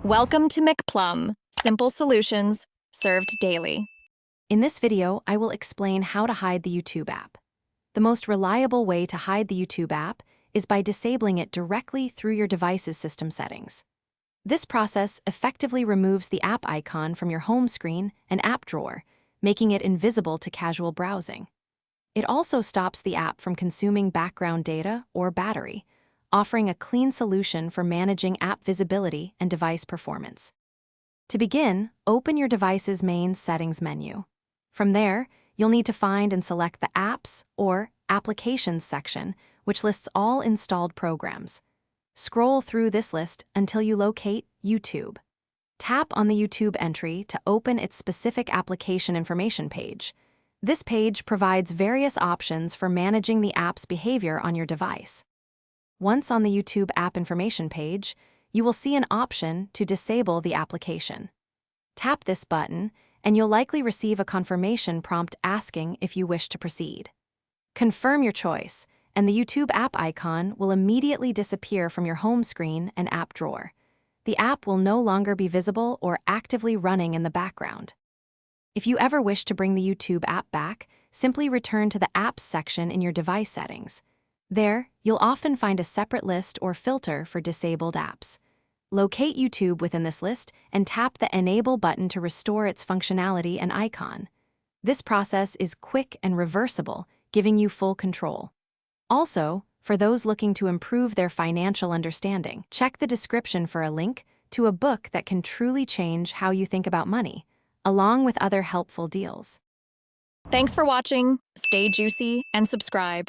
Welcome to McPlum, simple solutions served daily. In this video, I will explain how to hide the YouTube app. The most reliable way to hide the YouTube app is by disabling it directly through your device's system settings. This process effectively removes the app icon from your home screen and app drawer, making it invisible to casual browsing. It also stops the app from consuming background data or battery, offering a clean solution for managing app visibility and device performance. To begin, open your device's main settings menu. From there, you'll need to find and select the Apps or Applications section, which lists all installed programs. Scroll through this list until you locate YouTube. Tap on the YouTube entry to open its specific application information page. This page provides various options for managing the app's behavior on your device. Once on the YouTube app information page, you will see an option to disable the application. Tap this button, and you'll likely receive a confirmation prompt asking if you wish to proceed. Confirm your choice, and the YouTube app icon will immediately disappear from your home screen and app drawer. The app will no longer be visible or actively running in the background. If you ever wish to bring the YouTube app back, simply return to the Apps section in your device settings. There, you'll often find a separate list or filter for disabled apps. Locate YouTube within this list and tap the Enable button to restore its functionality and icon. This process is quick and reversible, giving you full control. Also, for those looking to improve their financial understanding, check the description for a link to a book that can truly change how you think about money, along with other helpful deals. Thanks for watching. Stay juicy and subscribe.